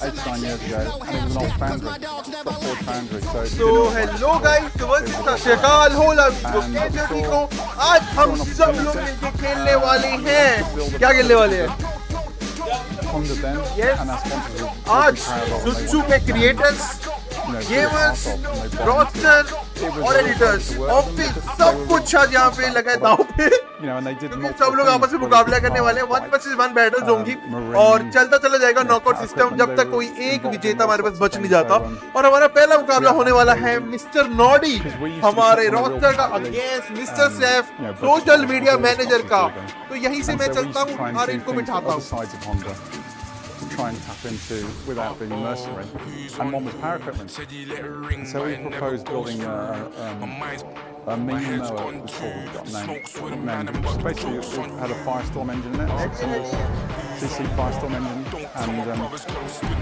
8-9 years ago, and it was an old foundry, a Ford foundry. So hello guys, सत श्री अकाल हो कैसे ठीक हो? आज हम सब लोग मिलके खेलने वाले हैं। क्या खेलने वाले हैं? Yes. आज Zutsu के creators, gamers, roster और editors, ऑफिस सब कुछ आज यहाँ पे लगा है दांव पे। सब लोग आपस में मुकाबला करने वाले हैं। 1 vs 1 बैटल्स होंगी और चलता चला जाएगा नॉकआउट सिस्टम जब तक कोई एक विजेता हमारे पास बच नहीं जाता। और हमारा पहला मुकाबला होने वाला है मिस्टर नॉडी हमारे रोस्टर का against mister Saif social media manager का। तो यहीं से मैं चलता हूँ और इनको बिठाता हूँ। Try and tap into without being mercenary, and one was power equipment. So we proposed building a mini mower, it was called, got named. Basically, it had a Firestorm engine in it, 600cc Firestorm engine, and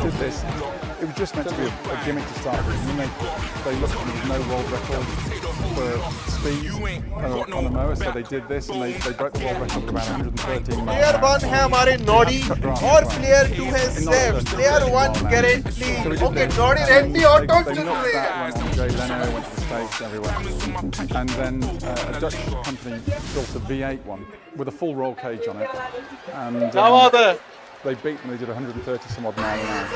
did this. It was just meant to be a gimmick to start with. And then they looked and there was no world record for speed on a mower, so they did this and they broke the world record with about 113 miles. Player 1 है हमारे Noddy और player 2 है Saif. Player 1 guarantee okay Noddy ready और top चल रहे हैं। Went on Jay Leno, went to the States, everywhere. And then a Dutch company built a V8 one with a full roll cage on it. And they beat them, they did 130 some odd miles an hour.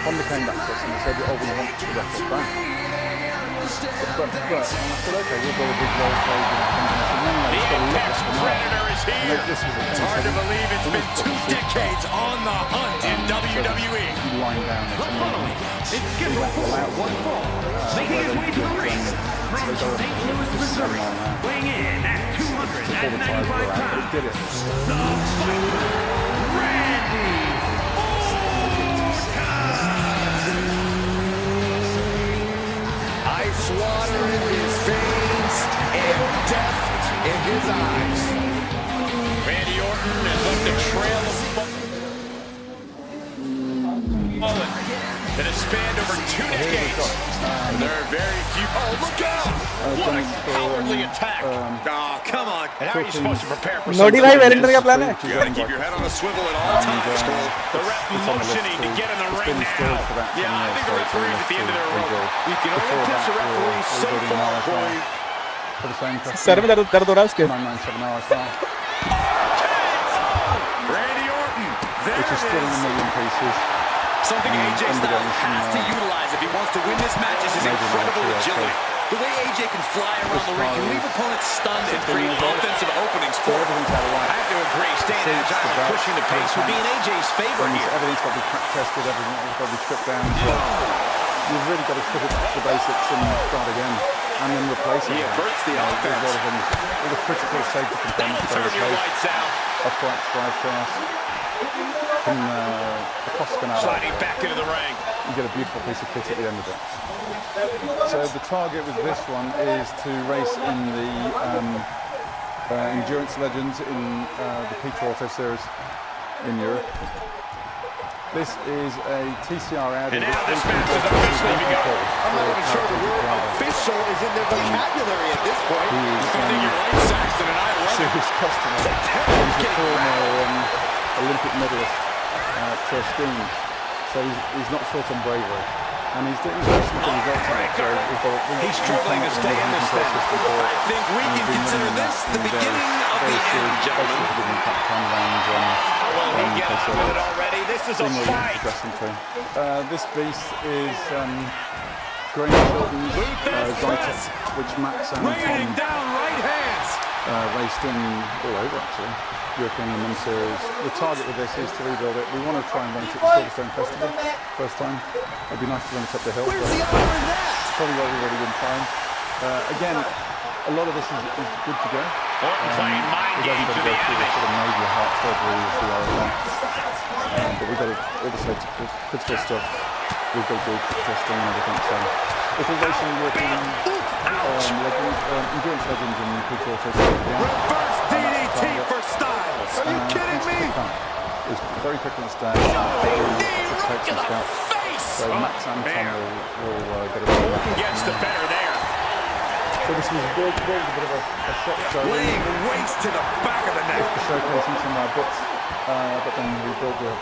Honda came back to us and they said, oh, we want the record back. But and I said, okay, we'll build a big roll cage. And then they just got to look at the mark. This was It's hard to believe it's been 2 decades on the hunt in WWE. You line down this. It's scheduled for 1 fall. Making his way to the ring from St. Louis, Missouri, weighing in at 295 pounds. Did it. The fighter, Randy Orton. Ice water in his veins and death in his eyes. Randy Orton has left a trail of bullet that has spanned over 2 decades. There are very few. Oh, look out! What a cowardly attack! Oh, come on! And how are you supposed to prepare for something? Noddy भाई वेलेंटर क्या plan है? You gotta keep your head on a swivel at all times. The ref motioning to get in the ring now. Yeah, I think the referee's at the end of their rope. You can only catch a referee so far, boy. Sir में दर्द हो रहा है उसके। 997 RSR, Randy Orton. which is still in a million pieces. Something AJ Styles has to utilize if he wants to win this match is his incredible agility. The way AJ can fly around the ring can leave opponents stunned and create offensive openings for him. I have to agree, staying agile and pushing the pace would be in AJ's favor here. Everything's got to be crack tested, everything's got to be stripped down. So you've really got to strip it back to the basics and start again. And then replace it. He averts the offense. All the critical safety components Turn your lights out. upright, drive shafts. From the cost canal. Sliding back into the ring. You get a beautiful piece of kit at the end of it. So the target with this one is to race in the Endurance Legends in the Peter Auto Series in Europe. This is a TCR Audi. And now this match is officially begun. I'm not even sure the word official is in their vocabulary at this point. I think you're right, Saxton, and I love it. Serious customer. He's a former Olympic medalist for skiing. So he's not short on bravery. And he's racing for results. He's struggling to stay in this thing. I think we can consider this the beginning of the end, gentlemen. Well, he gets with it already. This is a fight. This beast is Graham Chilton's Zutsu, which Max and Raining Tom down right hands. raced in all over actually. European and Men's Series. The target with this is to rebuild it. We want to try and run it at the Silverstone Festival first time. It'd be nice to run it up the hill. But it's probably what we've already been trying. Again, a lot of this is good to go. Orton playing mind It games doesn't to go the through the enemy. sort of major heart surgery as the IRL. But we've got all the safety, critical stuff. We've got to do testing and everything. So if we're racing European endurance legends and people also Reverse DDT for Styles. Are you kidding me? It's very quick on the stand. Right to the face. So Max and Tom will get it. Gets the better there. So this was built a bit of a shot show. Laying waste to the back of the neck. For showcasing some of our bits, but then we built the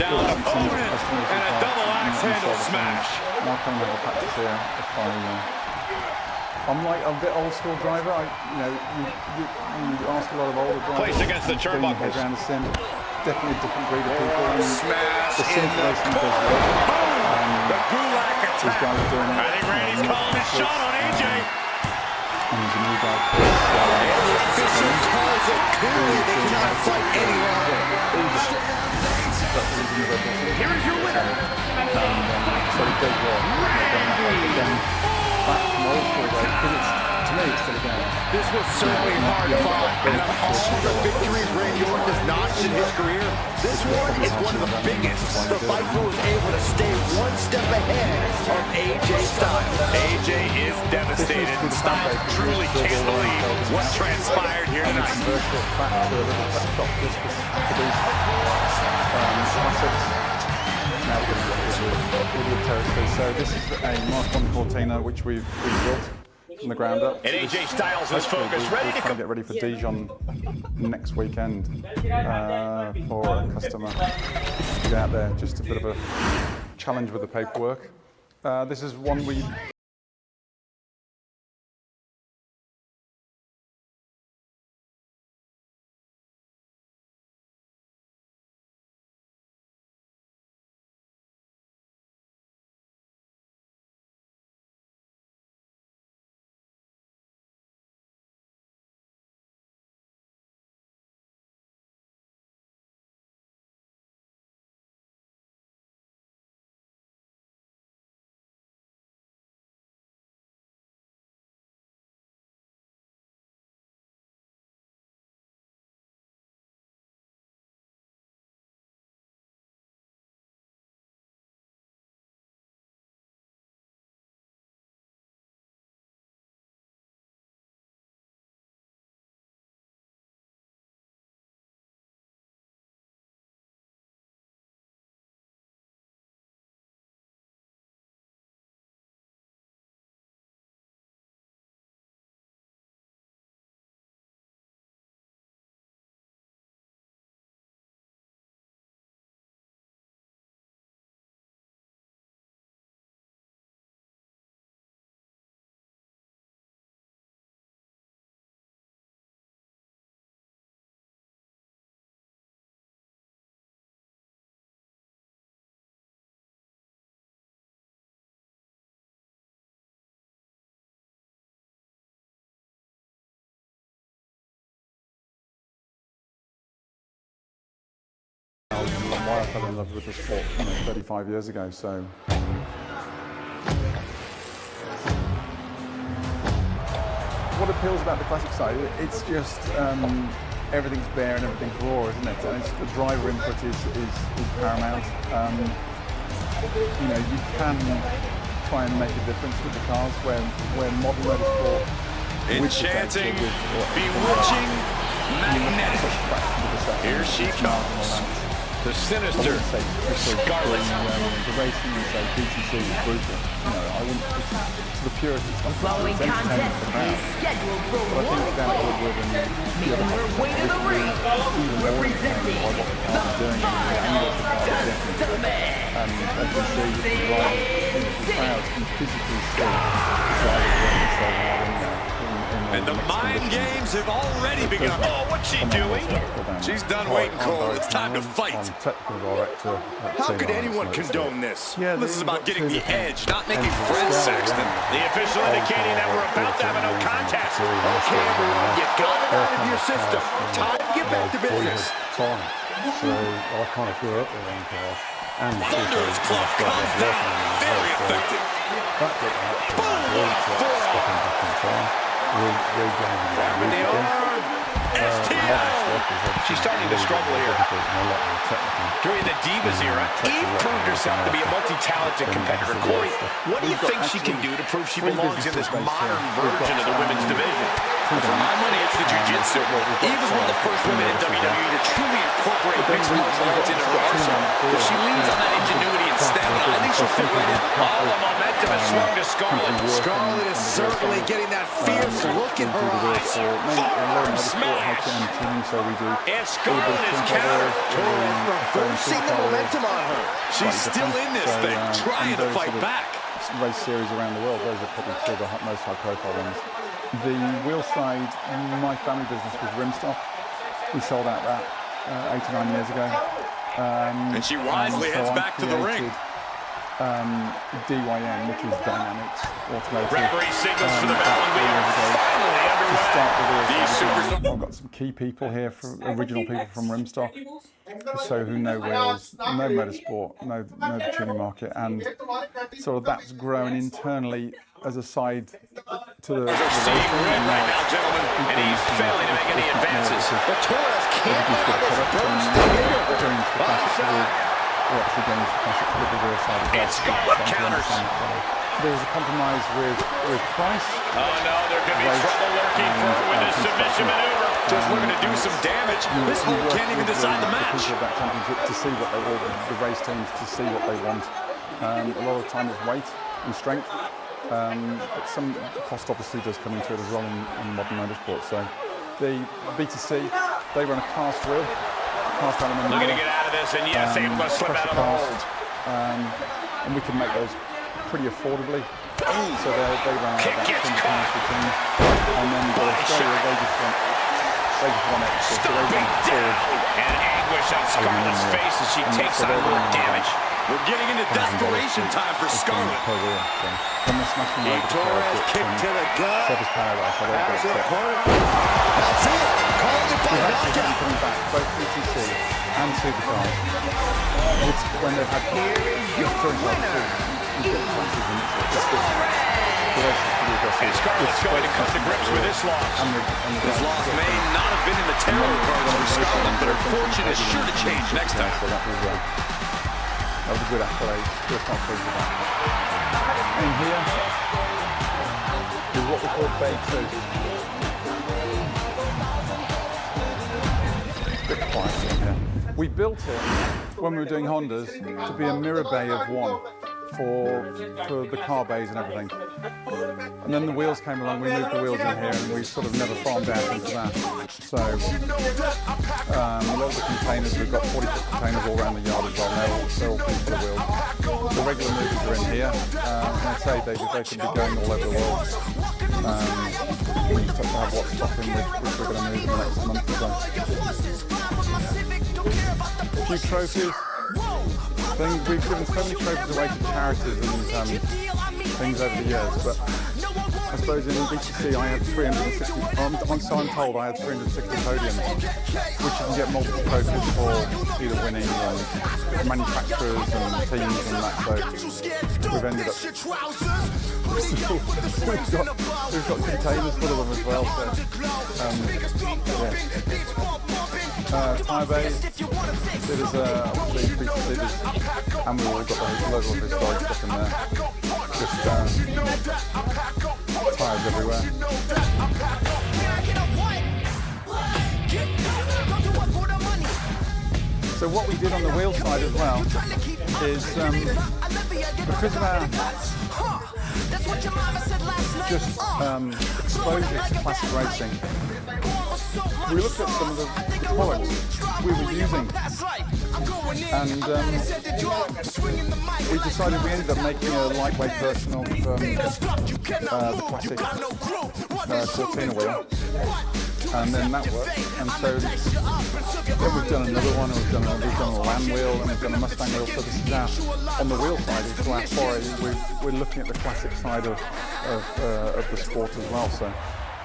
Down opponent and a double axe handle smash. Now coming out of practice here, I'm like a bit old school driver. You ask a lot of older drivers. Place against the turnbuckles. Around the sim. Definitely a different breed of people. And Smash the sim in the racing does corner. well. The Gulak These attack. guys are doing it. I think Randy's calling his shot on AJ. And there's a new guy. And the official calls it clearly they cannot fight any longer. Here is your winner. So he goes well. Again, back from old school though, because to me it's still a game. This was certainly hard fought, and of all the victories Randy Orton has notched in his career, this one is one of the biggest. The Viper was able to stay one step ahead of AJ Styles. AJ is devastated. Styles truly can't believe what transpired here And tonight. converted it back to a little bit of just for these classics. Now we're going to get with the territory. So this is a Mark 1 Cortina which we've built from the ground up. And AJ Styles is focused, ready to come. Get ready for Dijon next weekend for a customer to get out there. Just a bit of a challenge with the paperwork. This is one we. Why I fell in love with the sport 35 years ago. So what appeals about the classic side? It's just everything's bare and everything's raw, isn't it? And the driver input is paramount. You can try and make a difference with the cars where modern motorsport. Enchanting, bewitching, magnetic. Here she comes. The sinister Scarlet. The racing is like BTC is brutal. I wouldn't. It's the purity stuff. Following contest is scheduled for But I think down at Woodward and making her way to the ring, representing the Gentleman. And I can see the drive in the crowd can physically see the driver working so hard in there. And the mind games have already begun. Oh, what's she doing? She's done waiting, Cole. It's time to fight. How could anyone condone this? Yeah, this is about getting the edge, not making friends, Saxton. The official indicating that we're about to have a no contest. Okay, everyone, you got it out of your system. Time to get back to business. So I kind of grew up with them cars. And Thunderous club comes down. Very effective. Boom! Grabbing the arm. STL. She's starting to struggle here. During the Divas era, Eve proved herself to be a multi-talented competitor. Corey, what do you think she can do to prove she belongs in this modern version of the women's division? For my money, it's the jiu-jitsu. Eve was one of the first women in WWE to truly incorporate mixed martial arts into her arsenal. If she leans on that ingenuity and stamina, I think she'll fit with it. All the momentum has swung to Scarlett. Scarlett is certainly getting that fierce look in her eyes. Farm smash. And Scarlett is countered. Reversing the momentum on her. She's still in this thing, trying to fight back. Race series around the world, those are probably two of the most high-profile ones. The wheel side, my family business was Rimstock. We sold out that 8 or 9 years ago. And she wisely heads back to the ring. DYN, which is Dynamics Automotive. Referee signals for the bell, and we are finally underway. These super... I've got some key people here, original people from Rimstock, so who know wheels, know motorsport, know the tuning market, and sort of that's grown internally as a side to the Seeing red right now, gentlemen, and he's failing to make any advances. The Torres can't allow this burst to hinder. And Scarlett counters. There's a compromise with price. Oh no, there could be trouble lurking for her with this submission maneuver. Just looking to do some damage. This one can't even decide the match. That championship to see what they want, the race teams to see what they want. A lot of the time it's weight and strength. But some cost obviously does come into it as well in modern motorsport. So the B2C, they run a cast wheel. Looking to get out of this, and yes, able to slip out of the hold. And we can make those pretty affordably. So they run out about £20 for team. And then for Australia, they just want extra. Stomping down, and anguish on Scarlett's face as she takes on more damage. We're getting into desperation time for Scarlett. Torres kick to the gut. Surface paradise. I don't Has get it it. part. That's it. Calling it by knockout. Coming back, both BTC and Supercars. It's when they've had touring cars too. You've got punches and it's good. And Scarlett's going to come to grips with this loss. This loss may not have been in the tarot cards for Scarlett, but her fortune is sure to change next time. So that was a good accolade. First time for that. And here is what we call Bay 2. We built it when we were doing Hondas to be a mirror bay of one for the car bays and everything. And then the wheels came along, we moved the wheels in here and we sort of never farmed out into that. So a lot of the containers, we've got 40-foot containers all around the yard as well now, they're all full of wheels. The regular movers are in here, and I say they can be going all over the world. We just have to have what's stock in which we're going to move in the next month or so. A few trophies. We've given so many trophies away to charities and things over the years, but I suppose in BTC I had 360, I'm told I had 360 podiums, which you can get multiple trophies for either winning manufacturers and teams and that, so we've ended up, we've got containers full of them as well, so Tyre bays, there's and we've all got a load of historic stuff in there. Just tyres everywhere. So what we did on the wheel side as well is because of our just exposure to classic racing, we looked at some of the products we were using, and we decided we ended up making a lightweight version of the classic Cortina wheel, and then that worked. And so then we've done another one, and we've done a Land wheel, and we've done a Mustang wheel. So this is now on the wheel side. It's our foray. We're looking at the classic side of the sport as well. So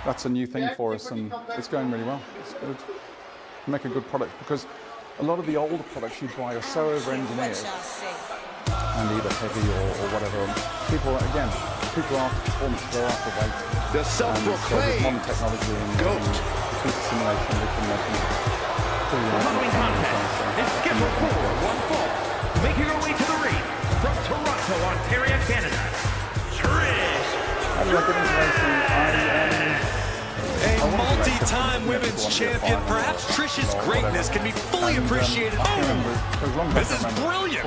that's a new thing for us, and it's going really well. It's good. We make a good product because a lot of the older products you buy are so over-engineered and either heavy or whatever. People are after performance, they're after weight. The self-proclaimed modern technology and computer simulation, we can make them pretty Following contest is scheduled for one fall. Making her way to the ring from Toronto, Ontario, Canada, Trish. How did I get into racing? multi-time women's champion, perhaps Trish's greatness can be fully appreciated. This is brilliant.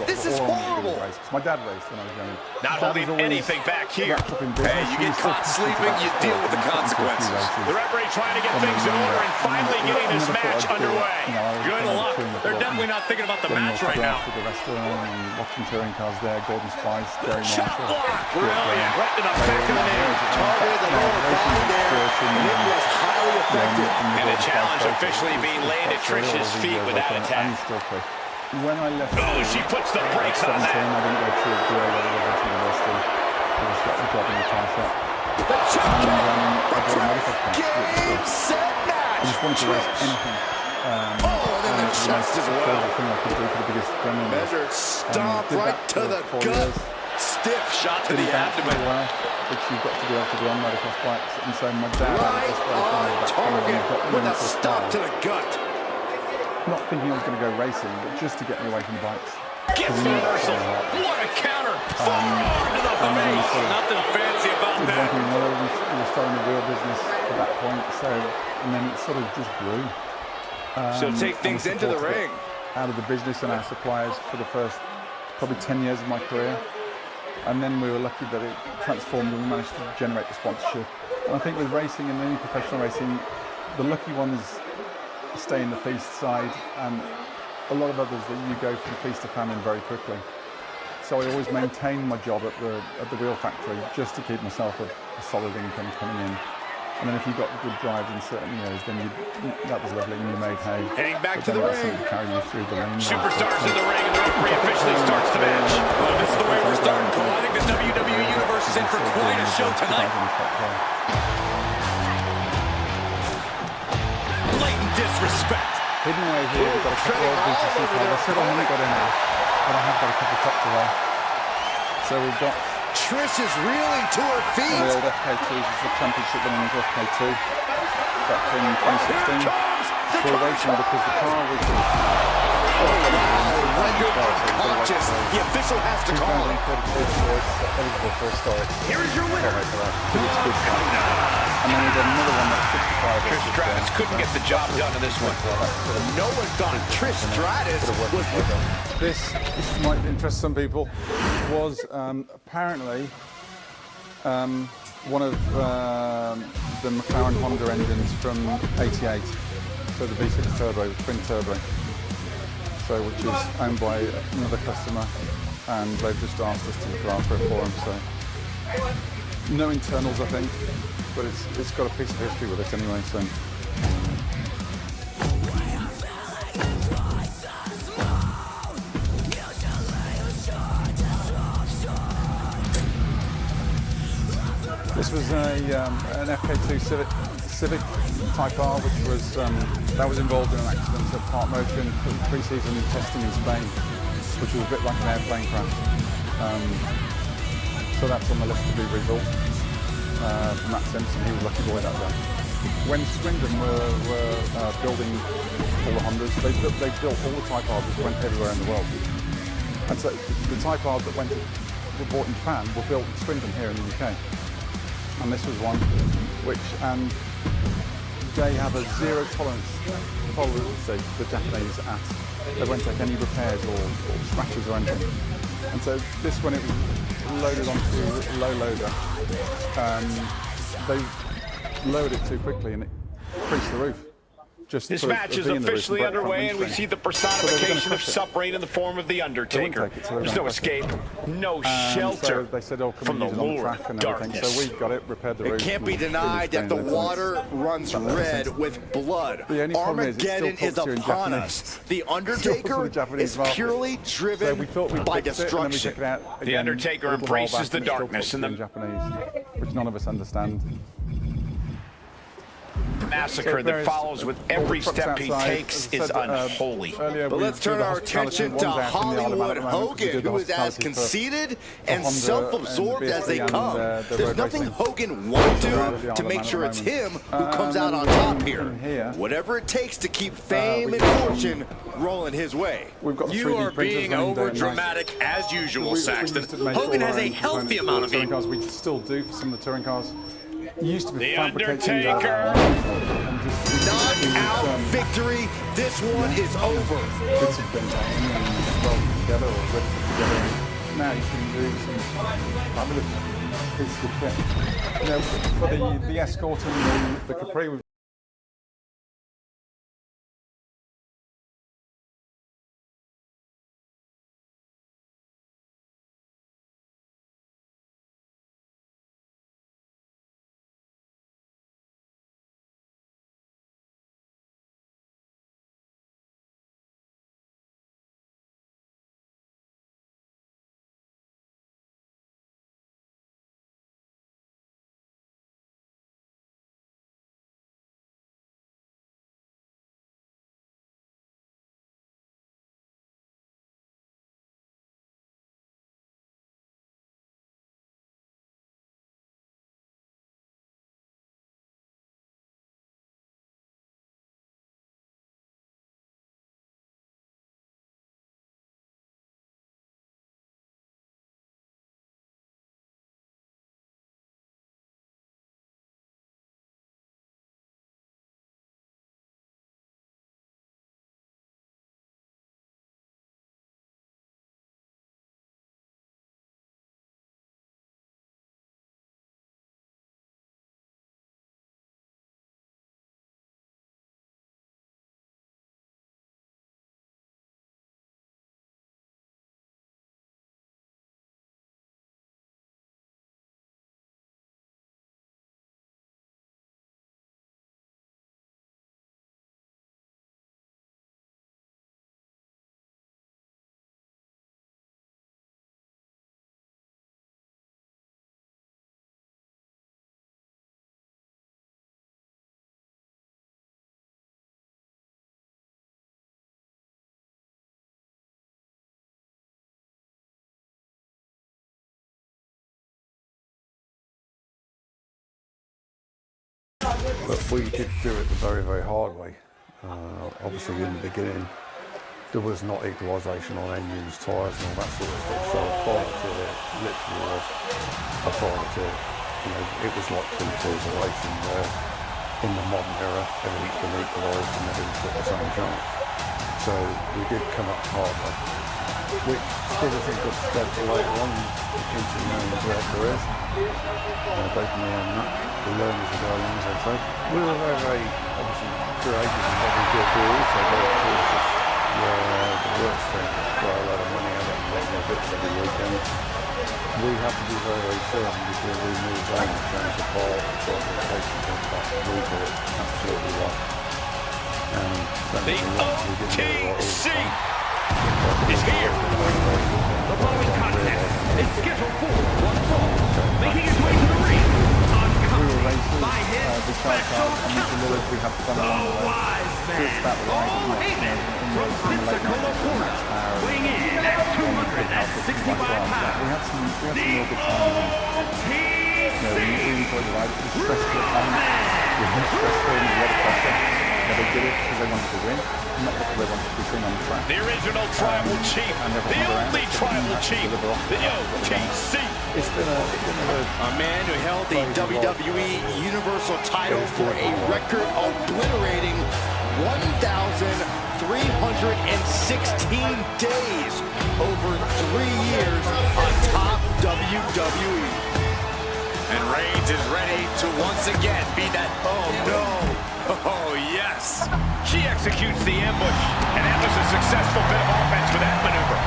This is horrible. My dad raced when I was young. Not holding anything back here. Hey, you get caught sleeping, you deal with the consequences. The referee trying to get things in order and finally getting this match underway. Good luck. They're definitely not thinking about the match right now. The restaurant and watching touring cars there, Gordon Spice, Gary Shot Marshall. block. Brilliant. Right in the back of the neck. Targeted the lower body there, and it was highly effective. And the challenge officially being laid at Trish's feet with that attack. When I left, Oh, she puts the brakes on 17, that. I didn't go to the university. I just got the job in the car shop. The champion, I got a medical thing. game, set, I match. just wanted to race anything. Then the chest as well. Thing I could do for the biggest German race. Measured stomp Did right that to for the 4 gut. years. Stiff shot to Did the that for a abdomen. while, which you've got to be able to do on motocross bikes. And so my dad Right on target with a stop to the gut. Not thinking I was going to go racing, but just to get me away from the bikes. Gets the reversal. What a counter. Forearm to the face. Nothing fancy about With one that. thing or another, we were starting the wheel business at that point, so, and then it sort of just grew. So take things and into the supported it ring. out of the business and our suppliers for the first probably 10 years of my career. And then we were lucky that it transformed and we managed to generate the sponsorship. And I think with racing and any professional racing, the lucky ones stay in the feast side, and a lot of others that you go from feast to famine very quickly. So I always maintained my job at the wheel factory just to keep myself a solid income coming in. And then if you got good drives in certain years, then that was lovely, and you made hay. Heading back to But the then that's ring. something to carry you through the lane. Superstars in the ring, and the referee officially starts the match. Well, this is the way we're starting, Cole. I think the WWE Universe is in for quite a show tonight. Blatant disrespect. Hidden away here, we've got a couple of BTC cars. I said I haven't got any, but I have got a couple tucked away. So we've got Trish is reeling to her the feet. old FK2s, this is the championship winning FK2 back in 2016. So we're racing because the car was Rendered unconscious. The official has to call it. 2032 eligible for a start. Here is your winner. And then we got another one that's 55. Trish Stratus couldn't get the job done in this one. No one thought Trish Stratus was This might interest some people, was apparently one of the McLaren Honda engines from '88. So the V6 turbo, the twin turbo. So which is owned by another customer, and they've just asked us to look after it for them. So no internals, I think, but it's got a piece of history with it anyway. So. This was an FK2 Civic Type R, which was that was involved in an accident at Park Motion pre-season testing in Spain, which was a bit like an airplane crash. So that's on the list to be rebuilt. Matt Simpson, he was a lucky boy that day. When Swindon were building all the Hondas, they built all the Type Rs that went everywhere in the world. And so the Type Rs that were bought in Japan were built in Swindon here in the UK. And this was one which, and they have a zero tolerance policy, the Japanese at. They won't take any repairs or scratches or anything. And so this one, it was loaded onto a low loader. They lowered it too quickly and it creased the roof. This match is officially underway, and we see the personification of suffering in the form of the Undertaker. There's no escape, no shelter from the lure of darkness. So we got it, repaired the roof. It can't be denied that the water runs red with blood. Armageddon is upon us. The Undertaker is purely driven by destruction. The Undertaker embraces the darkness in the Japanese, which none of us understand. Massacre that follows with every step he takes is unholy. But let's turn our attention to Hollywood Hogan, who is as conceited and self-absorbed as they come. There's nothing Hogan won't do to make sure it's him who comes out on top here. Whatever it takes to keep fame and fortune rolling his way. You are being over-dramatic as usual, Saxton. Hogan has a healthy amount of ego. We still do for some of the touring cars. used to be The fabricating Undertaker. Knockout victory. This one is over. bits of things well together or ripped together. Now you can do some fabulous pieces of kit. You know, for the Escort and the Capri, but we did do it the very, very hard way. Obviously, in the beginning, there was not equalisation on engines, tyres, and all that sort of stuff. So prior to it, literally was prior to, you know, it was like 2 tours of racing where in the modern era, everything's been equalised and everything's got the same chance. So we did come up hard way, which still I think got stead for later on into their careers. Both me and Matt, we learn as we go along, as I say. We were very, very, obviously, creative in what we did. We were also very cautious where the works tend to throw a lot of money at it and make no bits every weekend. We have to be very, very certain before we move on and change the part and try to take things back. We got it absolutely right. And The OTC is here. The following contest is scheduled for one fall. Making his way to the ring, unaccompanied by his special counsel, the wise man, from Pensacola, Florida, weighing in at 265 pounds, the OTC They did it because they wanted to win, not because they wanted to be seen on the track. The original tribal chief, the only tribal chief, the OTC. It's been A man who held the WWE Universal title for a record obliterating 1,316 days over 3 years on top WWE. And Reigns is ready to once again be that, oh no, oh yes. She executes the ambush, and that was a successful bit of offense with that maneuver.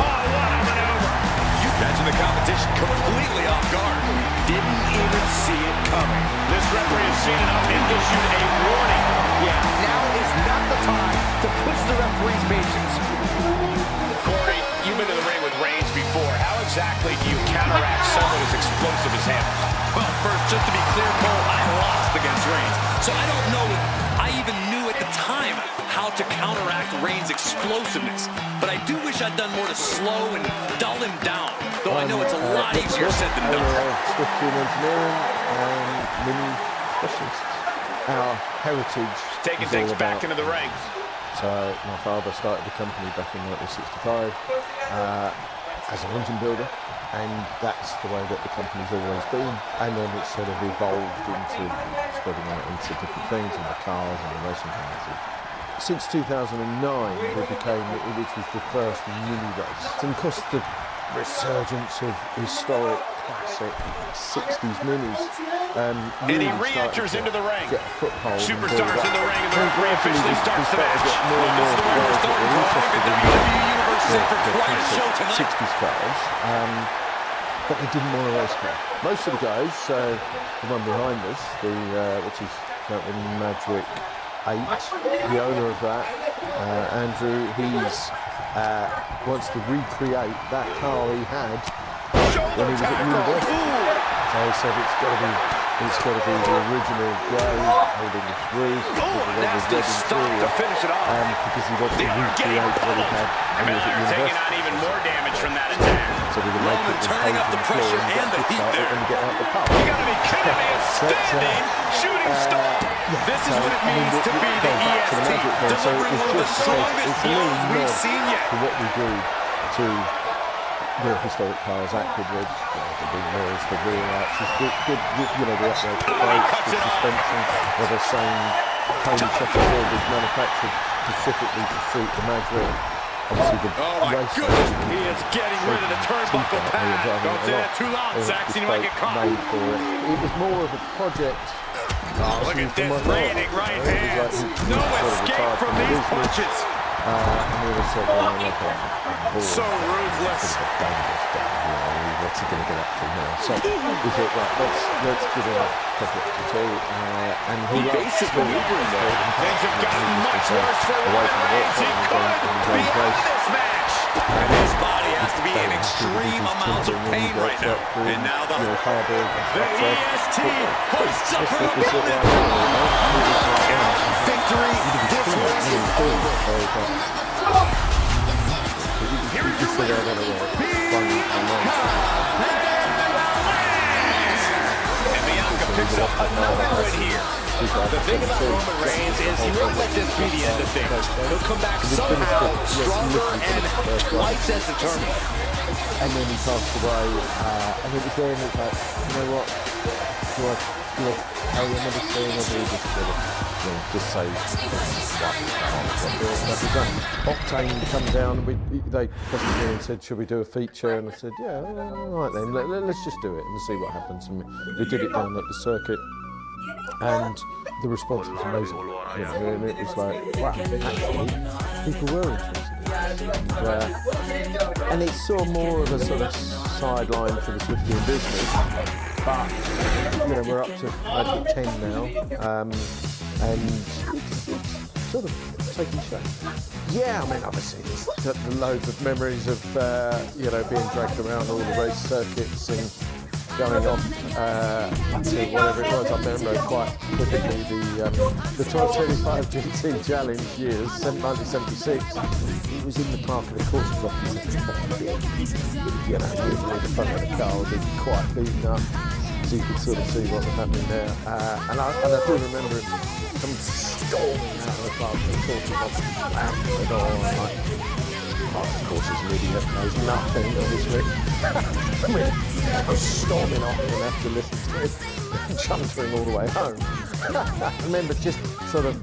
Oh, what a maneuver. You catching the competition completely off guard. Didn't even see it coming. This referee has seen enough and issued a warning. Yeah, now is not the time to push the referee's patience. Corey, you've been in the ring with Reigns before. How exactly do you counteract someone as explosive as him? Well, first, just to be clear, Cole, I lost against Reigns. So I don't know if I even knew at the time how to counteract Reigns' explosiveness. But I do wish I'd done more to slow and dull him down. Though I know it's a lot easier said than done. Swift engineering and mini specialists. Our heritage Taking is things all back about- into the ring. So my father started the company back in 1965. as an engine builder, and that's the way that the company's always been. And then it's sort of evolved into spreading out into different things, and the cars and the racing cars. Since 2009, which was the first mini race, and of course the resurgence of historic classic 60s minis. And he re-enters into the ring. Get a foothold. Superstars in the ring, and the referee officially starts the match. More and more players that were interested in WWE Universe is in for quite a show tonight. 60s cars, but they didn't want a race car. Most of the guys, the one behind us, which is currently Magic 8, the owner of that, Andrew, he's wants to recreate that car he had when he was at university. So he said it's got to be the original grey holding this roof with the Nasty stop to finish it off. because he wanted to recreate what he had when he was at Miller taking university. on even more damage from that attack. So we can make it turning up the pressure and the heat there. and get out the car. You gotta be kidding me, it's standing, shooting star. This is what it means to be the EST, delivering one of the strongest yells we've seen yet. To what we do to the historic cars at Goodwood, the wing mirrors, the rear arches, the upright brakes, the suspension, where they're saying Tony Sheffield is manufactured specifically to suit the Maverick. Obviously the Oh my goodness, he is getting rid of the turnbuckle pad. Don't say that too loud, Saxon, you might get caught. Made for it. It was more of a project. Look at this raining right hands. No escape from these punches. And we were sort of like So ruthless. What's he going to get up to now? So we thought, right, let's give it a project or two. And he basically things have gotten much worse for Reigns. He could be out of this match. And his body has to be in extreme amounts of pain right now. And now the EST hoists up for the moment. Victory. This race is over. Here is your winner. And Bianca picks up another win here. The thing about Roman Reigns is he won't let this be the end of things. He'll come back somehow stronger and twice as determined. And then he passed away, and it was then it's like, you know what? Do I carry on with this thing, or do we just say Octane come down, they questioned me and said, should we do a feature? And I said, yeah, all right then, let's just do it and see what happens. And we did it down at the circuit, and the response was amazing. And it was like, wow, actually, people were interested. And it's sort of more of a sort of sideline for the Swiftian business, but we're up to Magic 10 now, and it's sort of taking shape. Yeah, I mean, obviously there's loads of memories of being dragged around all the race circuits and going off to whatever it was. I remember quite vividly the 1225 GT Challenge years, 1976. It was in the park of the courses office. Usually the front of the car would be quite beaten up, so you could sort of see what was happening there. And I do remember him coming storming out of the park of the courses office, slamming the door, and like, of course, he's an idiot, knows nothing, obviously. I mean, I was storming off and have to listen to it, chuntering all the way home. I remember just sort of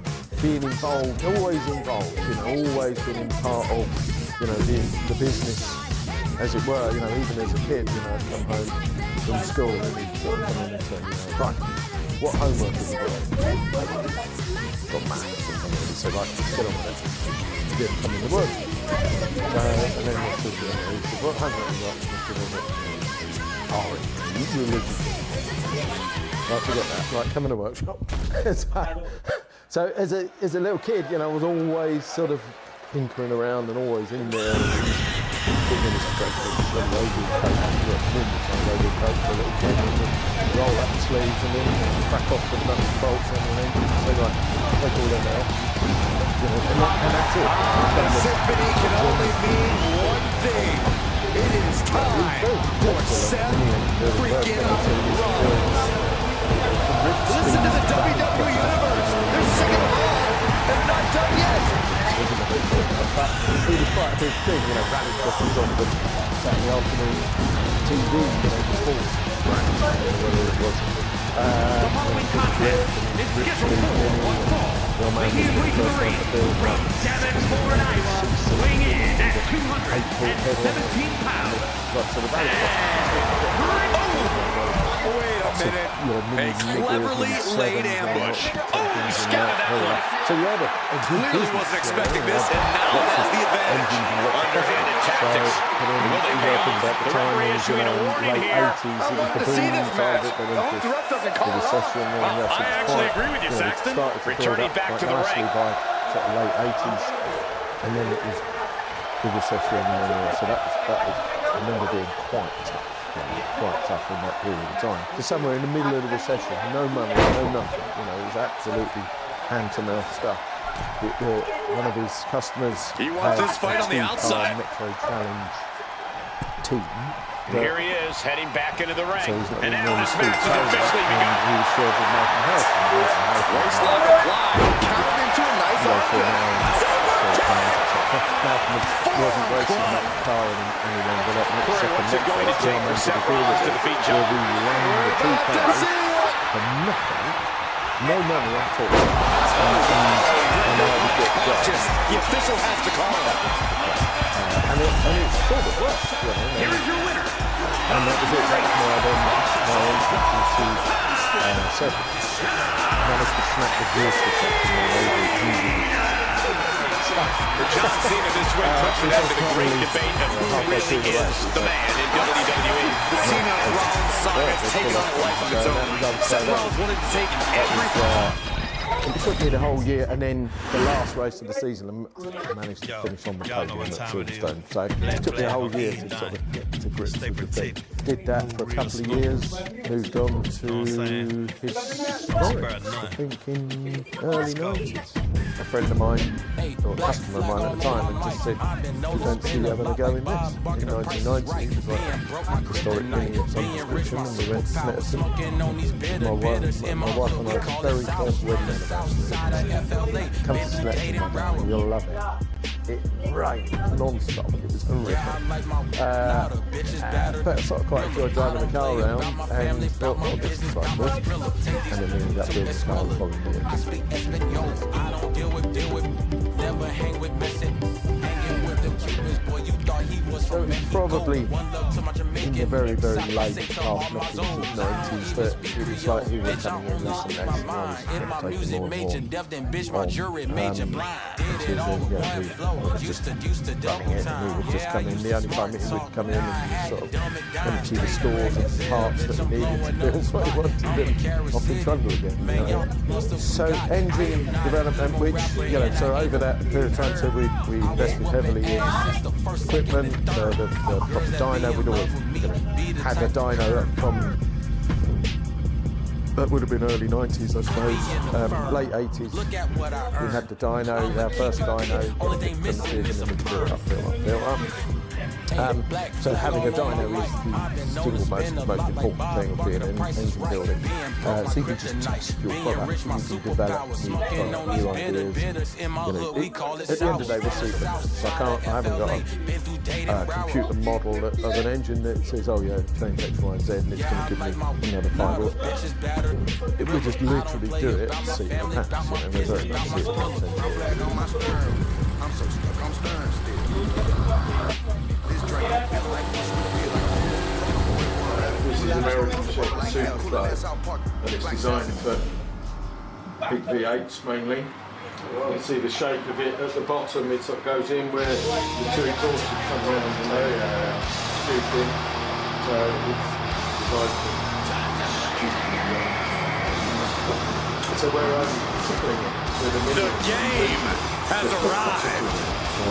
being involved, always being part of, the business, as it were, even as a kid, I'd come home from school and he'd sort of come in and say, right, what homework have you got? Got maths or something. He said, right, get on with it. He didn't come in to work. And then he said, what homework have you got? I said, religion. I forget that. Right, come in the workshop. So as a little kid, I was always sort of tinkering around and always in there. Roll up the sleeves and then crack off the nuts and bolts and then say, right, take all them out. And that's it. The symphony can only mean one thing. It is time for Seth freaking Rollins. Listen to the WWE Universe. They're singing along and not done yet. but it was quite a big thing, you know, rally questions on the Saturday afternoon TV, you know, before. Whether it was The following contest is scheduled for one fall. Making his way to the ring from Davenport, Iowa, weighing in at 217 pounds. Wait a minute. A cleverly laid ambush. Oh, he scattered that one. So you had a Clearly wasn't expecting this, and now has the advantage. Underhanded tactics. Will they pay off? The referee issuing a warning here. I'd love to see this match. I hope the ref doesn't call it off. I actually agree with you, Saxton. Returning back to the ring. By sort of late 80s, and then it was the recession, so that was, I remember being quite tough in that period of time. So somewhere in the middle of the recession, no money, no nothing, you know, it was absolutely hand-to-mouth stuff. One of his customers He wants had this fight a on the outside. Metro Challenge team. Here he is, heading back into the ring. So he's not And even now really this Steve match has Taylor, officially and begun. he was shared with Malcolm Harrison. Waistlock applied. Countered into a nice Malcolm wasn't racing that car any longer. That next Corey, second what's it going to take for Seth Rollins to defeat John? We ran the two cars for nothing, no money at all. And I would get Just, the official has to call it. and it sort of worked, you know. Here is your winner. And that was it. That's why then my entrance into circuits managed to snap the gear switch up to my over For John Cena, this win puts it into the great debate of who really is the man in WWE. The Cena Rollins saga has taken on a life of its own. Seth Rollins wanted to take every... It took me the whole year, and then the last race of the season, I managed to finish on the podium at Silverstone. So it took me a whole year to sort of get to grips with the thing. Did that for a couple of years, moved on to historic, I think in early 90s. A friend of mine, or a customer of mine at the time, had just said, "You don't see having a go in this." In 1990, it was like a historic thing of some description, and we went to Snetterton. My wife and I's very first wedding anniversary. Come to Snetterton, you'll love it. It rained non-stop, it was horrific. But I sort of quite enjoyed driving the car around and thought, oh, this is quite good. And then we ended up building the car the following year. So it's probably in the very, very late half 90s that it was like he was coming in less and less, and I was taking more and more on. We were just running it, and we would just come in. The only time he would come in and sort of empty the stores and parts that he needed to build what he wanted them off in trouble again. You know? So engine development, which, you know, so over that period of time, so we invested heavily in equipment, the proper dyno. We'd always, you know, had a dyno from, that would have been early 90s, I suppose, late 80s. We had the dyno, our first dyno, and then we built up. So having a dyno is the single most important thing of being an engine building. So you can just test your product, you can develop new ideas. You know, at the end of the day, we'll see. So I haven't got a computer model of an engine that says, oh yeah, change X, Y, and Z, and it's going to give me another 5 horsepower. We just literally do it and see what happens. You know, we're very much see This is American Superfly, and it's designed for peak V8s mainly. You can see the shape of it at the bottom, it sort of goes in where the two exhausts come round and they scoop in. So it's designed for so we're tickling it with a The game has arrived. I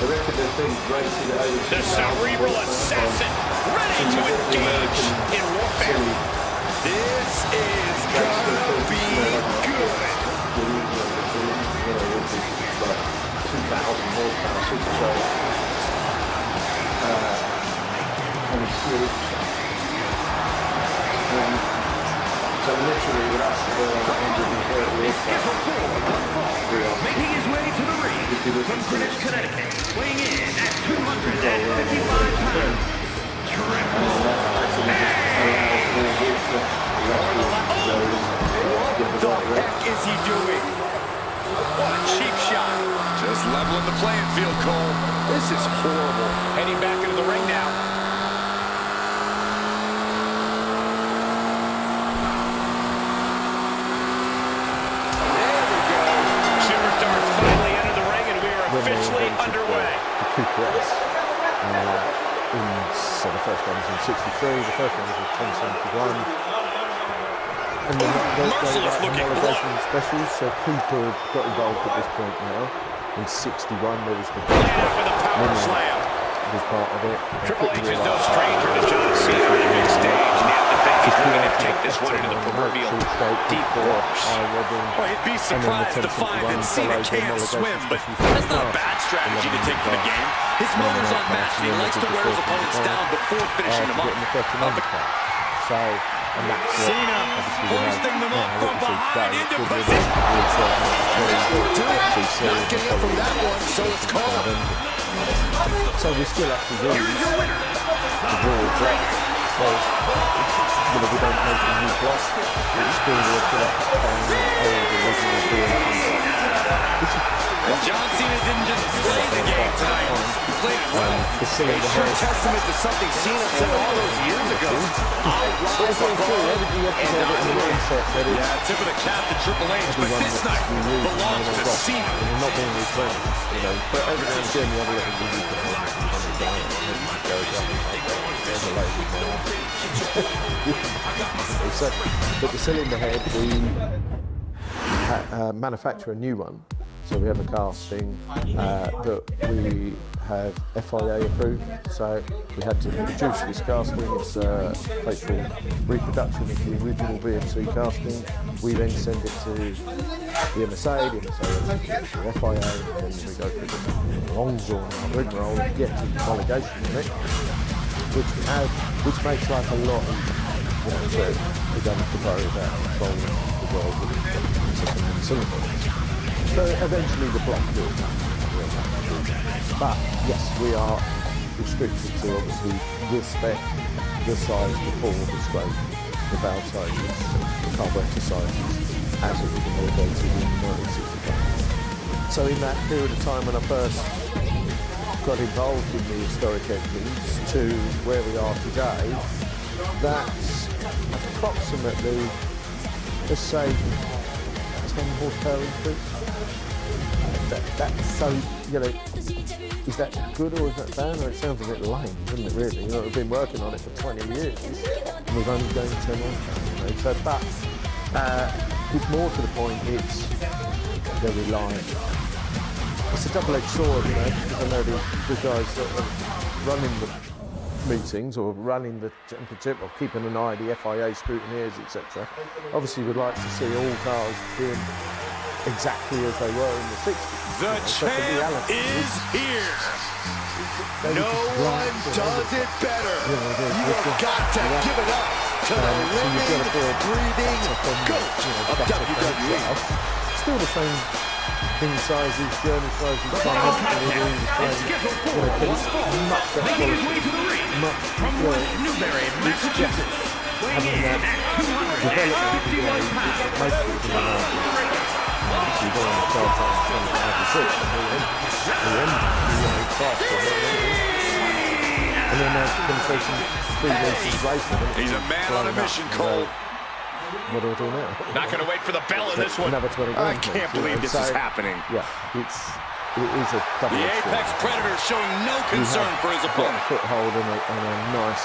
reckon there's been rated at over The cerebral assassin, ready to engage in warfare. This is gonna be good. 2,000 horsepower supercharged. And it's huge. So literally with us, 130 horsepower. Making his way to the ring From Greenwich, Connecticut, weighing in at 255 pounds, What the heck is he doing? What a cheap shot. Just leveling the playing field, Cole. This is horrible. Heading back into the ring now. There we go. Superstars finally enter the ring, and we are officially underway. The two press. So the first one was in 63, the first one was in 1071. And then they Merciless looking homologation specials, so Cooper got involved at this point now. In 61, there was the power slam. Was part of it. Triple H is no stranger to John Cena on the big stage. Now the thing he's going to take this one into the proverbial deep waters. Well, you'd be surprised to find that Cena can't swim, but that's not a bad strategy to take for the game. His motor's unmatched, and he likes to wear his opponents down before finishing them off. So, and that's Cena hoisting them up from behind into position. Knocking up from that one, so it's called. So we still have to use the raw block. Well, we don't make a new block. It's still the old original being. John Cena didn't just play the game tonight. He played it well. A sure testament to something Cena said all those years ago. Yeah, tip of the cap to Triple H, but this night belongs to Cena. We're not being replenished, but every now and again, the other little we need to but the cylinder head, we manufacture a new one. So we have a casting that we have FIA approved. So we had to produce this casting. It's a faithful reproduction of the original BMC casting. We then send it to the MSA, the MSA sends it to the FIA, and then we go through the long drawn rigmarole to get to the homologation of it, which makes life a lot easier. So we don't have to worry about controlling the world with cylinders. So eventually the block will come. But yes, we are restricted to obviously the spec, the size, the ball, the stroke, the valve sizes, the carburetor sizes, as it was homologated in 1965. So in that period of time when I first got involved in the historic engines to where we are today, that's approximately, let's say, 10 horsepower increase. That's so, is that good or is that bad? Or it sounds a bit lame, doesn't it, really? We've been working on it for 20 years and we've only gained 10 horsepower. So, but it's more to the point, it's very light. It's a double-edged sword, because I know the guys that are running the meetings or running the championship or keeping an eye, the FIA scrutineers, etc. Obviously, we'd like to see all cars doing exactly as they were in the 60s. The champ is here. No one does it better. You've got to give it up to the living, breathing goat of WWE. Still the same pin sizes, journey sizes, but it's much better quality. From West Newbury, Massachusetts, weighing in at 251 pounds. You go on the start time 25 and 6 and then there's the conversation 3 races later. He's a man on a mission, Cole. What do I do now? Not going to wait for the bell in this one. Another 20 I can't believe this is happening. Yeah, it is a double. The Apex Predator showing no concern for his opponent. Foothold and a nice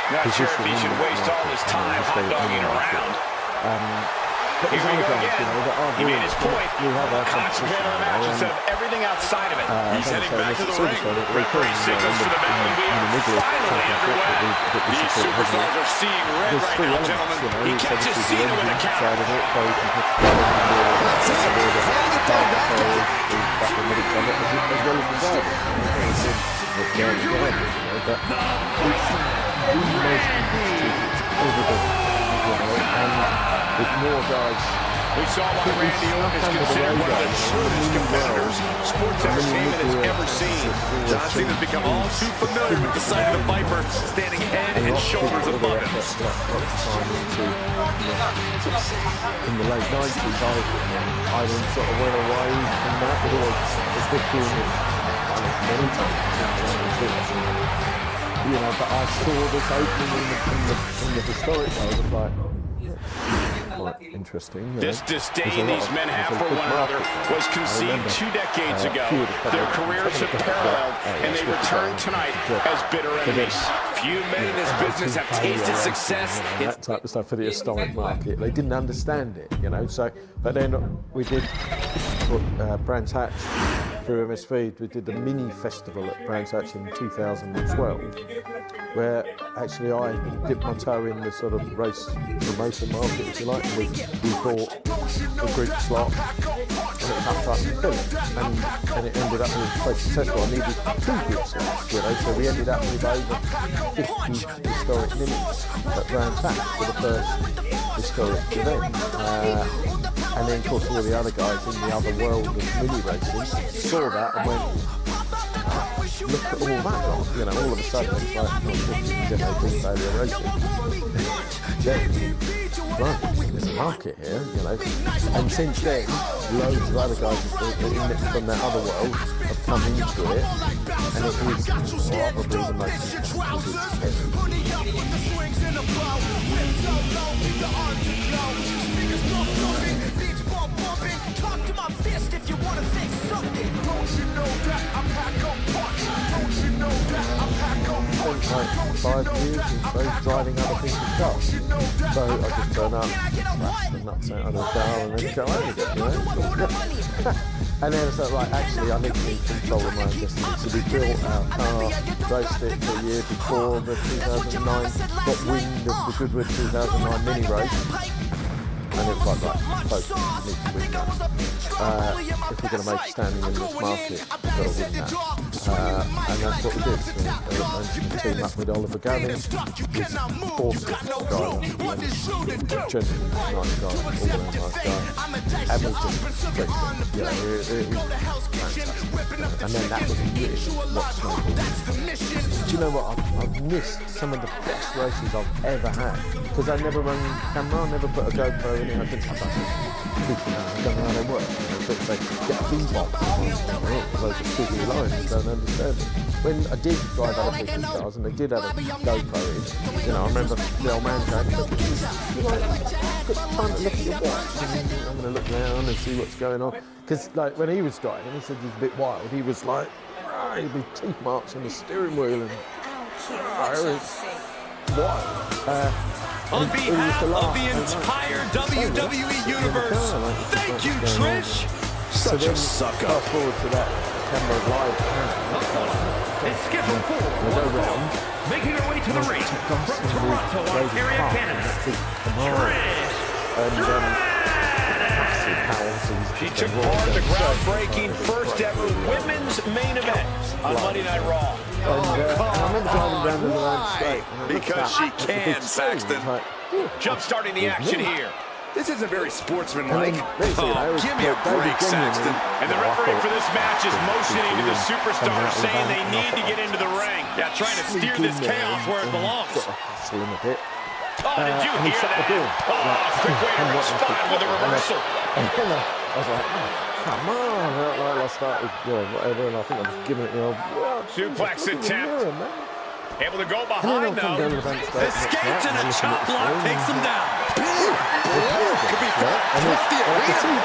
Not sure if he should waste all his time hot dogging around. But Here we go again. He made his point. Concentrate on the match instead of everything outside of it. He's heading back to the ring. Referee signals for the bell, and we are finally underway. These superstars are seeing red right now, gentlemen. He catches Cena with a counter. With more guys We saw why Randy Orton is considered one of the shrewdest competitors sports entertainment has ever seen. John Cena's become all too familiar with the sight of the Viper standing head and shoulders above him. In the late 90s, I sort of went away from that, but always doing it many times. You know, but I saw this opening in the historic world of like, quite interesting. This disdain these men have for one another was conceived 2 decades ago. Their careers have paralleled, and they return tonight as bitter enemies. Few men in this business have tasted success. That type of stuff for the historic market. They didn't understand it, you know. So, but then we did Brands Hatch through MSV. We did the mini festival at Brands Hatch in 2012, where actually I dipped my toe in the sort of race promoter market, if you like. We bought a group slot and it was up to fill it, and it ended up being quite successful. I needed 2 group slots, you know, so we ended up with over 50 historic minis at Brands Hatch for the first historic event. And then, of course, all the other guys in the other world of mini racing saw that and went, look at all that, you know, all of a sudden it's like, not 50% failure racing. Right, there's a market here, you know. And since then, loads of other guys from that other world have come into it, and it is probably the most spent like 5 years or so driving other people's cars. So I just turn up, smash the nuts out of the car and then go home again, you know? And then it's like, actually, I need to be in control of my own destiny. So we built our car, raced it for a year before the 2009, got wind of the Goodwood 2009 mini race. And it was like, right, folks, we need to win that. If we're going to make a standing in this market, we've got to win that. And that's what we did. So we managed to team up with Oliver Gavin, who's awesome guy, and genuinely nice guy, all around nice guy. And we just fixed it. Yeah, it was fantastic. And then that was really what's snowballed. Do you know what? I've missed some of the best races I've ever had because I never run camera, I never put a GoPro in it. I don't know how they work. But they get a beanbox, loads of squiggly lines, you don't understand it. When I did drive other people's cars and they did have a GoPro in, you know, I remember the old man going, look, got time to look at your watch. I'm going to look around and see what's going on. Because like when he was driving, he said he was a bit wild. He was like, he'd be teeth marks on the steering wheel and it was wild. On behalf of the entire WWE Universe, thank you, Trish! Such a sucker. Fast forward to that camera live. It's scheduled for one fall, making her way to the ring from Toronto, Ontario, Canada. She took part in the groundbreaking first ever women's main event on Monday Night Raw. I remember driving down the line straight. Because she can, Saxton. Jump-starting the action here. This isn't very sportsmanlike. Give me a break, Saxton. And the referee for this match is motioning to the superstars, saying they need to get into the ring. Yeah, trying to steer this chaos where it belongs. Hustle him a bit. Oh, did you hear that? Oh, quick way to respond with a reversal. And then I was like, come on. I started, whatever, and I think I was giving it, suplex attempt. Able to go behind, though. Escapes and a chop block takes him down. Could be left the arena.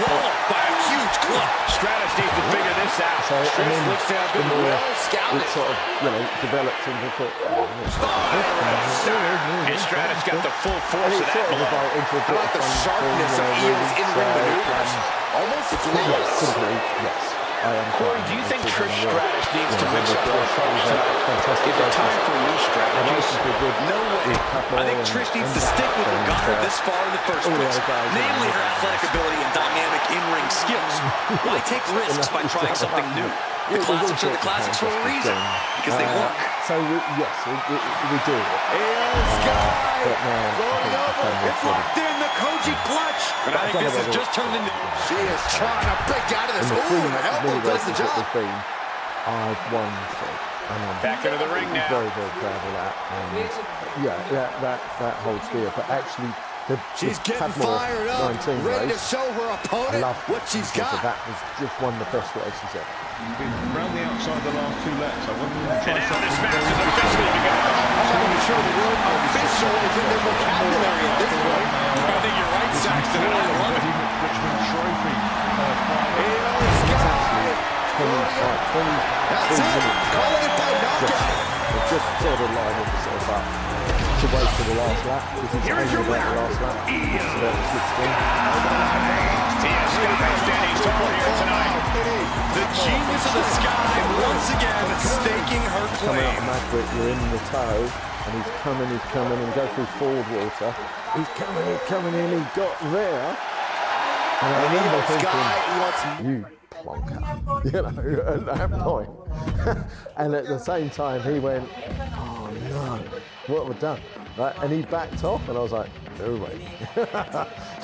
Walloped by a huge club. Stratus needs to figure this out. Trish looks to have been well scouted. It sort of, developed into And Stratus got the full force of that blow. I like the sharpness of Ian's in-ring maneuvers. Almost simply, yes. Corey, do you think Trish Stratus needs to mix up her approach tonight? Is it time for new strategies? No way. I think Trish needs to stick with what got her this far in the first place, namely her athletic ability and dynamic in-ring skills. Why take risks by trying something new? The classics are the classics for a reason, because they work. So, yes, we do. Ian Sky going over. It's locked in. The Koji clutch. And I think this has just turned into... She is trying to break out of this. Ooh, the elbow does the job. I've won three. And I'm back into the ring now. Very, very proud of that. And yeah, that holds dear. But actually, she's getting fired up, 19 ready race, to show her opponent what she's got. That was just one of the best races ever. You've been round the outside the last 2 laps. I wonder if you try And now something. this match is officially begun. I'm not even sure the word official is in their vocabulary at this point. I think you're right, Saxton, and I love it. Richmond Trophy. That's it. Calling it by knockout. Just sort of lining himself up to wait for the last lap. Here is your winner, standing tall here tonight. The genius of the sky once again staking her Coming up claim. Maverick, you're in the tow, and he's coming, and go through forward water. He's coming in, he got there. And I remember thinking, you plonker, you know, at that point. And at the same time, he went, oh no, what have I done? Right? And he backed off, and I was like, no way.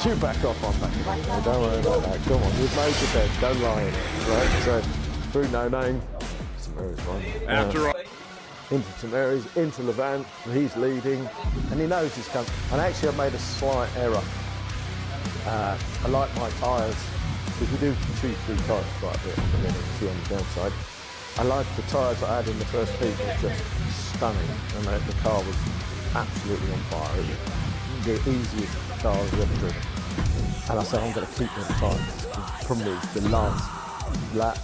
You back off, I'm back off. Don't worry about that. Come on, you've made your bed, don't lie in it. Right? So, through No Name, Tamari's one. After all. Into Tamari's, into Levant, he's leading, and he knows he's coming. And actually, I've made a slight error. I like my tyres, because we do choose 3 tyres quite a bit, and then a few on the downside. I like the tyres I had in the first heat were just stunning, and the car was absolutely on fire. It was the easiest car I've ever driven. And I said, I'm going to keep them tyres. The problem is, the last lap,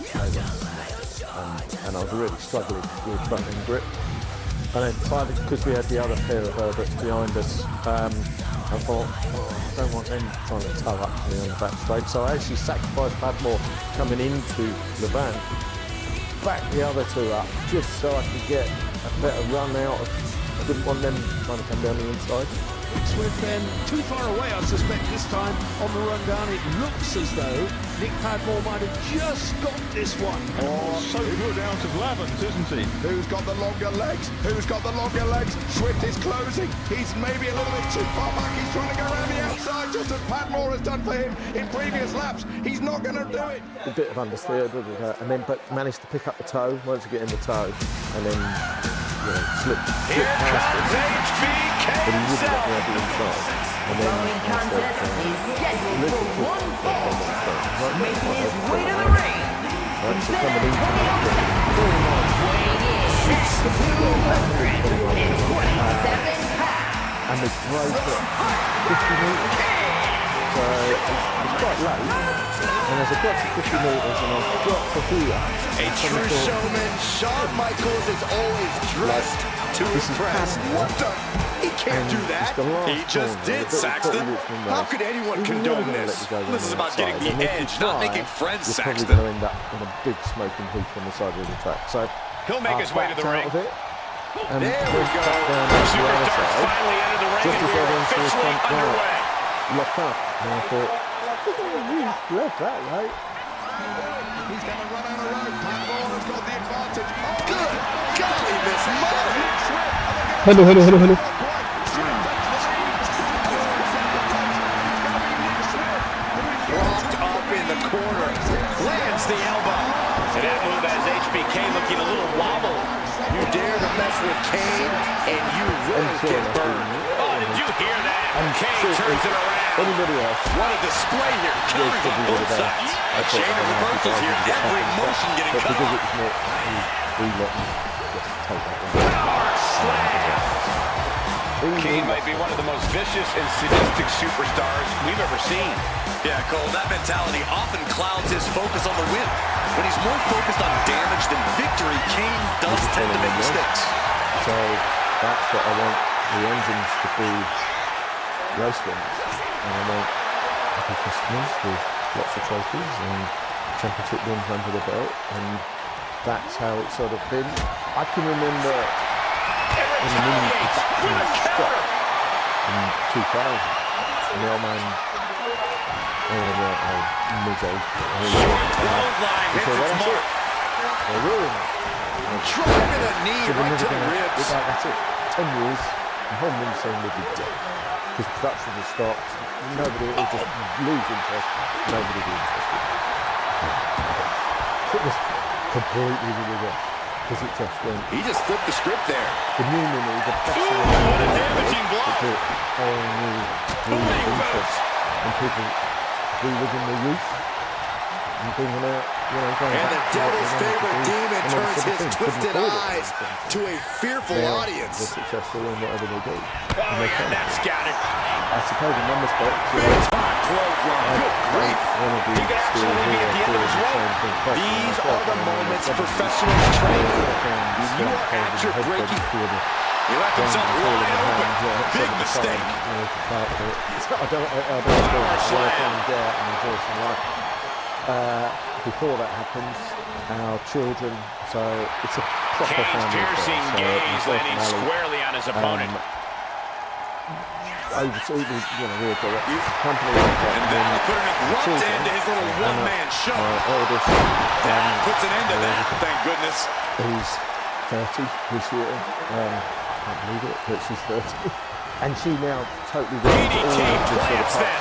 and I was really struggling with front end grip. And then finally, because we had the other pair of Herberts behind us, I thought, I don't want them trying to tow up me on the back straight. So I actually sacrificed Padmore coming into Levant, back the other 2 up, just so I could get a better run out of. I didn't want them trying to come down the inside. With them too far away, I suspect, this time on the run down. It looks as though Nick Padmore might have just got this one. Oh, so good out of Lavans, isn't he? Who's got the longer legs? Who's got the longer legs? Swift is closing. He's maybe a little bit too far back. He's trying to go around the outside, just as Padmore has done for him in previous laps. He's not going to do it. A bit of understeer, and then but managed to pick up the toe once you get in the toe, and then slip Here past comes it. HBK But he wouldn't himself. let me have the inside. And then Following contest is scheduled for 1 fall. Making his way to the ring. So coming into Weighing in at 227 pounds. and the break at 50 metres. So it's quite late. And as I got to 50 metres and I've got to here, A true showman, Shawn Michaels is always dressed to impress. What the? He can't do that. He just did, Saxton. How could anyone condone this? This is about getting the edge, not making friends, you're probably Saxton. going to end up in a big smoking heap on the side of the track. So He'll make his way to the ring. And There we went go. back down to the other Superstars side, finally entered the ring, just and as we I are went to the officially front underway. lock up. And I thought, you left that late. He's going to run out of road. Padmore has got the advantage. Oh, Good golly, Miss Murray. Hello. Locked up in the corner. Lands the elbow. And that move has HBK looking a little wobble. You dare to mess with Kane, and you will get burned. Oh, did you hear that? Kane turns it around. Anybody else? What a display here. Counters on both sides. A chain of reversals here. Every motion getting but cut because off. it's not, we let me just take that one. Power slam. Kane might be one of the most vicious and sadistic superstars we've ever seen. Yeah, Cole, that mentality often clouds his focus on the win. When he's more focused on damage than victory, Kane does tend to make mistakes. So that's what I want the engines to be, race winners. And I want happy customers with lots of trophies and championship wins under the belt. And that's how it's sort of been. I can remember when the mini production stopped in 2000. And the old man, Mizzo, Clothesline hits its mark. they're ruined. Driving a knee So we're right never to the going to, ribs. that's it, 10 years, and Holman's saying we'll be dead. Because production has stopped, nobody will just lose interest. Nobody will be interested. It was completely ridiculous because it just went. He just flipped the script there. The new mini, the best What a damaging blow. It's a whole new interest and people reliving their youth and bringing out, you know, going And the back to what devil's they wanted favorite to do demon when they were turns his 17, couldn't twisted afford it. eyes to a fearful Now audience. they're successful in whatever they do. Oh, yeah, that's scattered. I suppose in one respect, Big time clothesline. Good grief. He could absolutely be at the end of his rope. These are the moments professionals train for. When you are at your breaking. He left himself wide open. Big mistake. I don't why I can't get out and enjoy some life. Before that happens, our children, so it's a proper Kane's family affair. piercing So gaze myself landing and Ali, squarely on his opponent. We're the company like that. And that'll put an abrupt end to his little one-man show. Eldest, That puts an end to that, thank goodness. he's 30 this year. Can't believe it, but she's 30. And she now totally runs all DDT of the sort of plants then.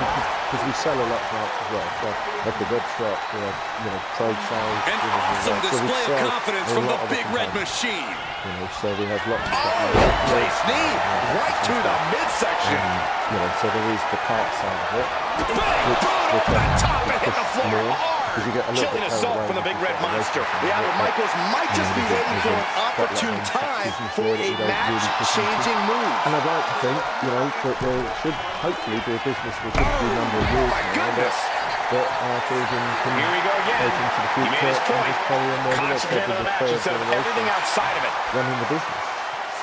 because we sell a lot of parts as well. So at the web shop, we have, you know, trade sales. An you know, awesome so we display of sell confidence a from the lot of big red components, machine. You know, so we have lots of stuff. Oh, place knee right to the midsection. You know, so there is the part side of it. Boom, boom, over the top and hit the floor more, hard. because you get a little Chilling bit assault carried from the away big with red the monster. races. Yeah, but Michaels might just be waiting for an opportune time for a match-changing move. And I'd like to think, you know, that there should hopefully be a business for a good number of years My now goodness. that our children can Here we go again. take into the He made future his and point. just carry on their little Concentrate on the match instead of everything outside of it. running the business.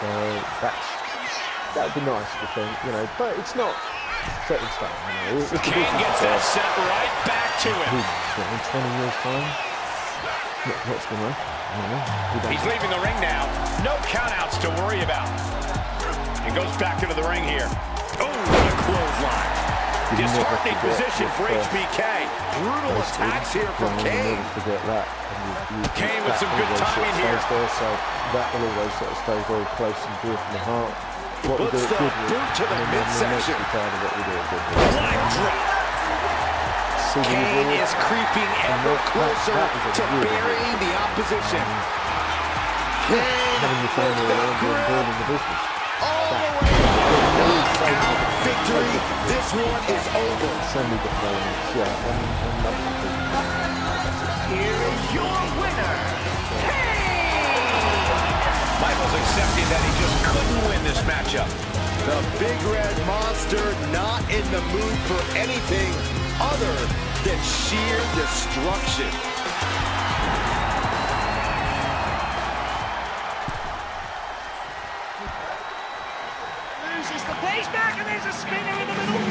So that would be nice to think, you know, but it's not set in stone, you know. If the Kane business gets is that set right back to him. in 20 years' time, what's going on? I don't know. We don't He's know. leaving the ring now. No countouts to worry about. He goes back into the ring here. Oh, what a clothesline. Disheartening position for HBK. Brutal attacks here from Kane. Never forget that. Kane with that some good always sort timing of here. stays there, so that will always sort of stay very close and dear to the heart. What we do Puts at the Goodwood, boot to the and then we're midsection. immensely proud of what we do at Goodwood. Leg drop. See the Kane result? is creeping ever closer to burying the opposition. Having your family around you and building the business. All the way knockout victory. This one is over. So many different elements, yeah, and love the business. Here is your winner, Michaels accepting that he just couldn't win this matchup. The big red monster not in the mood for anything other than sheer destruction. Loses the pace back, and there's a spinner in the middle.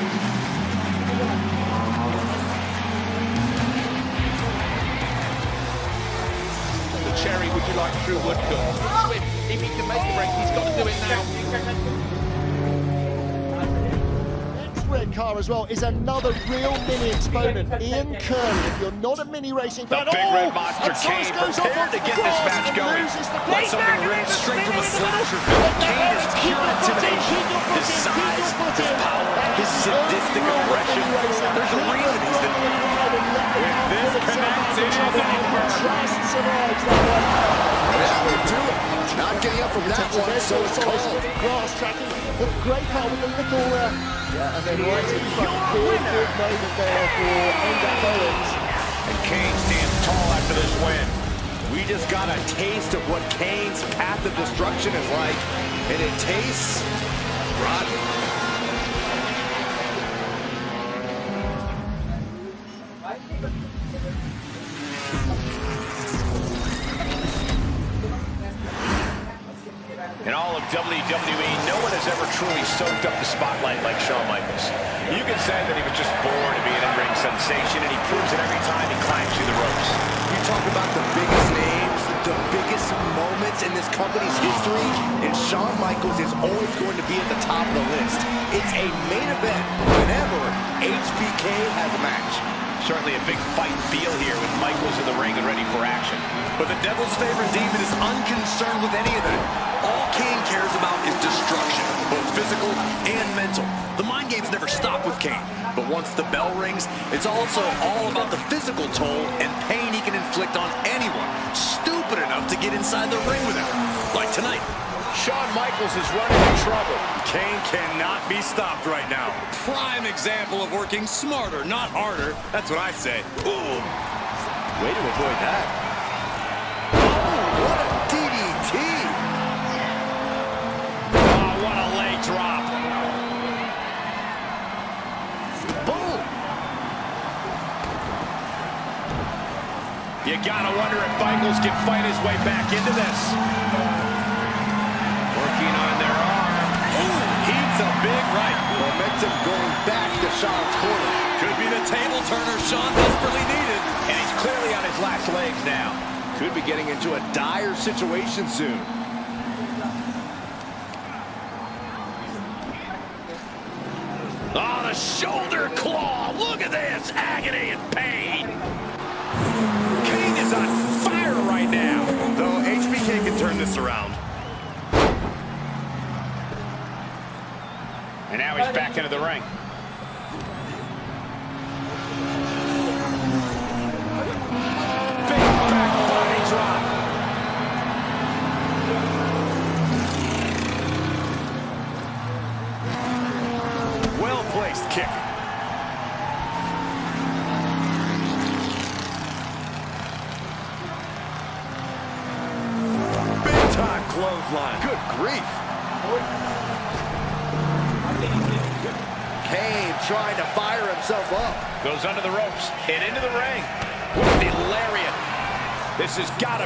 The cherry, would you like true wood cut? Swift, if he can make the break, he's got to do it now. Red car as well is another real mini exponent, Ian Curley. If you're not a mini racing fan, The big red monster Kane prepared to get this match going. Like something ripped straight from a slasher film. Kane is pure intimidation. His size, his power, his sadistic aggression. There's a reason he's the... If this connects, it is over. That will do it. Not getting up from that one, so it's called. Grass tracking, the great car with a little, and then right in front, good moment there for Enda Owens. And Kane stands tall after this win. We just got a taste of what Kane's path of destruction is like, and it tastes rotten. In all of WWE, no one has ever truly soaked up the spotlight like Shawn Michaels. You can say that he was just born to be an in-ring sensation, and he proves it every time he climbs through the ropes. You talk about the biggest names, the biggest moments in this company's history, and Shawn Michaels is always going to be at the top of the list. It's a main event whenever HBK has a match. Certainly a big fight feel here with Michaels in the ring and ready for action. But the Devil's favorite demon is unconcerned with any of that. All Kane cares about is destruction. both physical and mental. The mind games never stop with Kane, but once the bell rings, it's also all about the physical toll and pain he can inflict on anyone stupid enough to get inside the ring with him, like tonight. Shawn Michaels is running into trouble. Kane cannot be stopped right now. Prime example of working smarter, not harder. That's what I say. Ooh. Way to avoid that. Oh, what a DDT. Oh, what a leg drop. Boom. You gotta wonder if Michaels can fight his way back into this. Working on their arm. Ooh, he's a big right. Momentum going back to Shawn's corner. Could be the table turner Shawn desperately needed. And he's clearly on his last legs now. Could be getting into a dire situation soon. Oh, the shoulder claw. Look at this. Agony and pain. Kane is on fire right now. Though HBK can turn this around. And now he's back into the ring. Big back body drop. Well-placed kick. Big-time clothesline. Good grief. Kane trying to fire himself up. Goes under the ropes and into the ring. What the lariat. This has got to